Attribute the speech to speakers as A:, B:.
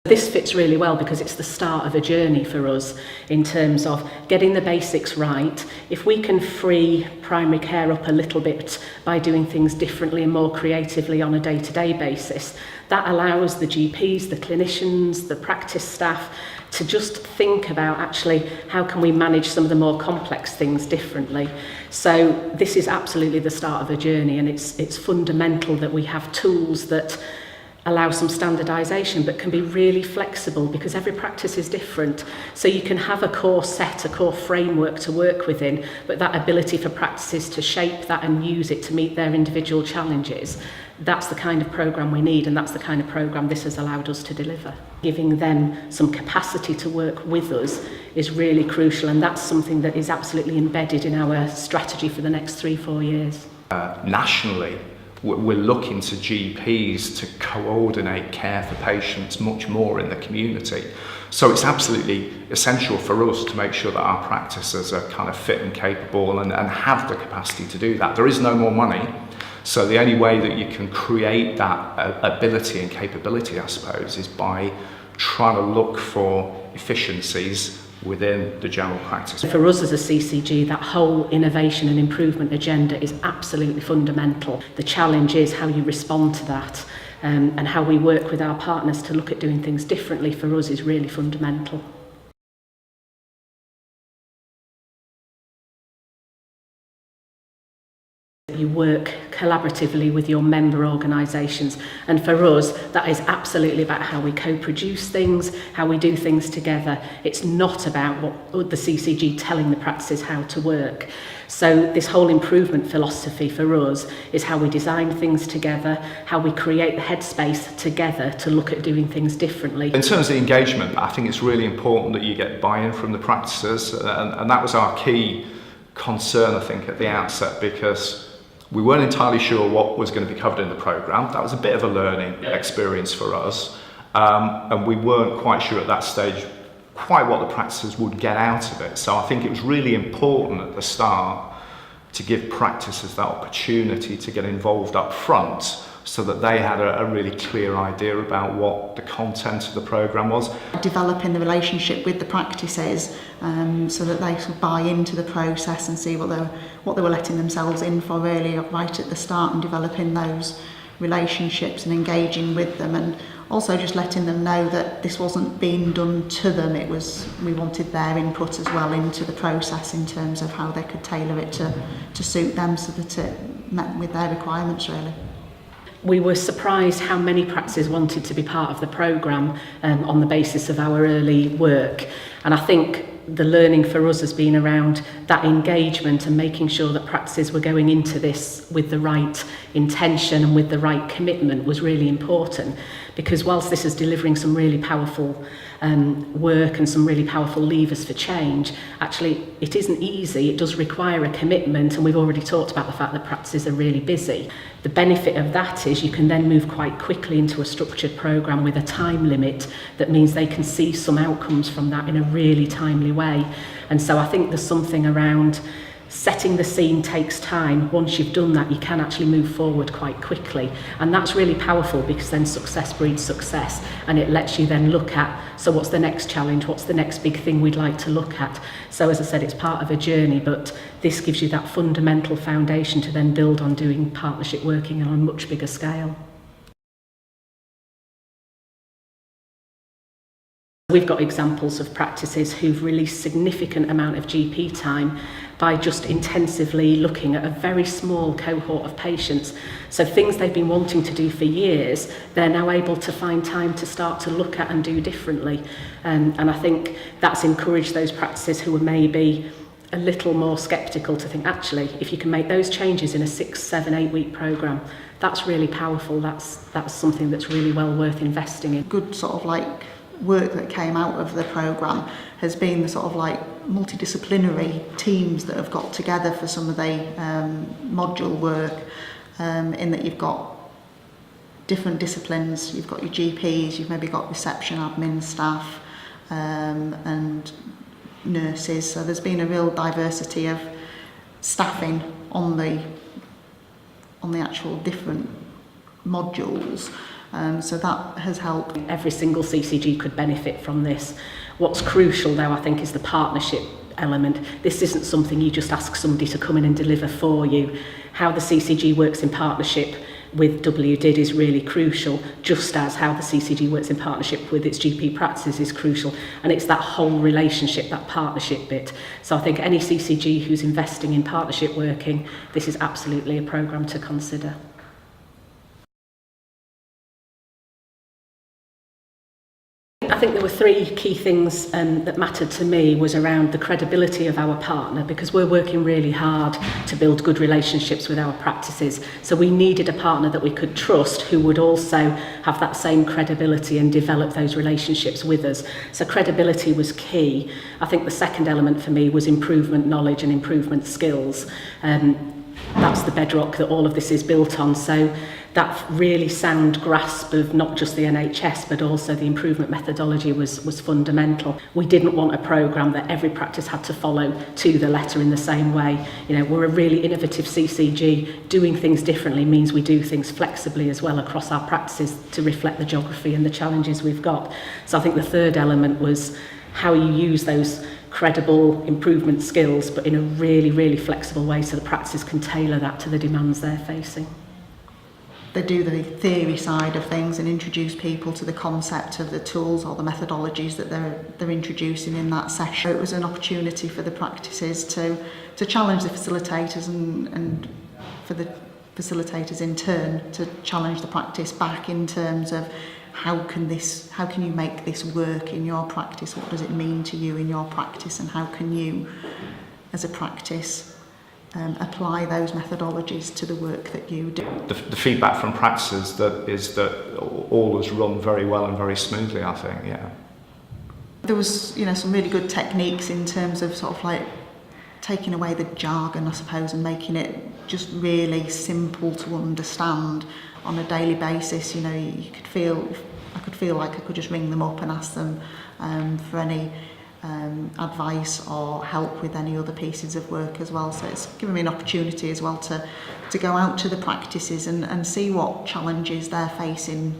A: This fits really well because it's the start of a journey for us in terms of getting the basics right. If we can free primary care up a little bit by doing things differently and more creatively on a day-to-day basis, that allows the GPs, the clinicians, the practice staff to just think about actually how can we manage some of the more complex things differently. So this is absolutely the start of a journey, and it's fundamental that we have tools that allow some standardisation but can be really flexible, because every practice is different. So you can have a core set, a core framework to work within, but that ability for practices to shape that and use it to meet their individual challenges, that's the kind of programme we need, and that's the kind of programme this has allowed us to deliver. Giving them some capacity to work with us is really crucial, and that's something that is absolutely embedded in our strategy for the next 3-4 years.
B: Nationally, we're looking to GPs to coordinate care for patients much more in the community. So it's absolutely essential for us to make sure that our practices are kind of fit and capable and have the capacity to do that. There is no more money, so the only way that you can create that ability and capability, I suppose, is by trying to look for efficiencies within the general practice.
A: For us as a CCG, that whole innovation and improvement agenda is absolutely fundamental. The challenge is how you respond to that, and how we work with our partners to look at doing things differently for us is really fundamental. You work collaboratively with your member organisations, and for us that is absolutely about how we co-produce things, how we do things together. It's not about what the CCG telling the practices how to work. So this whole improvement philosophy for us is how we design things together, how we create the headspace together to look at doing things differently.
B: In terms of the engagement, I think it's really important that you get buy-in from the practices, and that was our key concern, I think, at the outset, because we weren't entirely sure what was going to be covered in the programme. That was a bit of a learning experience for us, and we weren't quite sure at that stage quite what the practices would get out of it. So I think it was really important at the start to give practices that opportunity to get involved up front, so that they had a really clear idea about what the content of the programme was.
C: Developing the relationship with the practices so that they could buy into the process and see what they were letting themselves in for really right at the start, and developing those relationships and engaging with them, and also just letting them know that this wasn't being done to them. We wanted their input as well into the process in terms of how they could tailor it to suit them so that it met with their requirements really.
A: We were surprised how many practices wanted to be part of the programme on the basis of our early work, and I think the learning for us has been around that engagement and making sure that practices were going into this with the right intention and with the right commitment was really important, because whilst this is delivering some really powerful work and some really powerful levers for change, actually it isn't easy. It does require a commitment, and we've already talked about the fact that practices are really busy. The benefit of that is you can then move quite quickly into a structured programme with a time limit that means they can see some outcomes from that in a really timely way. And so I think there's something around setting the scene takes time. Once you've done that, you can actually move forward quite quickly, and that's really powerful, because then success breeds success, and it lets you then look at, so what's the next challenge, what's the next big thing we'd like to look at. So as I said, it's part of a journey, but this gives you that fundamental foundation to then build on doing partnership working on a much bigger scale. We've got examples of practices who've released significant amount of GP time by just intensively looking at a very small cohort of patients. So things they've been wanting to do for years, they're now able to find time to start to look at and do differently. And I think that's encouraged those practices who were maybe a little more sceptical to think, actually, if you can make those changes in a 6, 7, 8 week programme, that's really powerful. That's something that's really well worth investing in.
C: Good sort of like work that came out of the programme has been the sort of like multidisciplinary teams that have got together for some of the module work, in that you've got different disciplines. You've got your GPs, you've maybe got reception, admin staff, and nurses. So there's been a real diversity of staffing on the actual different modules. So that has helped.
A: Every single CCG could benefit from this. What's crucial though, I think, is the partnership element. This isn't something you just ask somebody to come in and deliver for you. How the CCG works in partnership with WDID is really crucial, just as how the CCG works in partnership with its GP practices is crucial. And it's that whole relationship, that partnership bit. So I think any CCG who's investing in partnership working, this is absolutely a programme to consider. I think there were three key things that mattered to me was around the credibility of our partner, because we're working really hard to build good relationships with our practices. So we needed a partner that we could trust who would also have that same credibility and develop those relationships with us. So credibility was key. I think the second element for me was improvement knowledge and improvement skills. That's the bedrock that all of this is built on. So that really sound grasp of not just the NHS but also the improvement methodology was fundamental. We didn't want a programme that every practice had to follow to the letter in the same way. You know, we're a really innovative CCG. Doing things differently means we do things flexibly as well across our practices to reflect the geography and the challenges we've got. So I think the third element was how you use those credible improvement skills, but in a really, really flexible way so the practices can tailor that to the demands they're facing.
C: They do the theory side of things and introduce people to the concept of the tools or the methodologies that they're introducing in that session. It was an opportunity for the practices to challenge the facilitators and for the facilitators in turn to challenge the practice back in terms of how can you make this work in your practice? What does it mean to you in your practice, and how can you, as a practice, apply those methodologies to the work that you do?
B: The feedback from practices is that all was run very well and very smoothly, I think, yeah.
C: There was, some really good techniques in terms of sort of like taking away the jargon, I suppose, and making it just really simple to understand on a daily basis. I could feel like I could just ring them up and ask them for any advice or help with any other pieces of work as well. So it's given me an opportunity as well to go out to the practices and see what challenges they're facing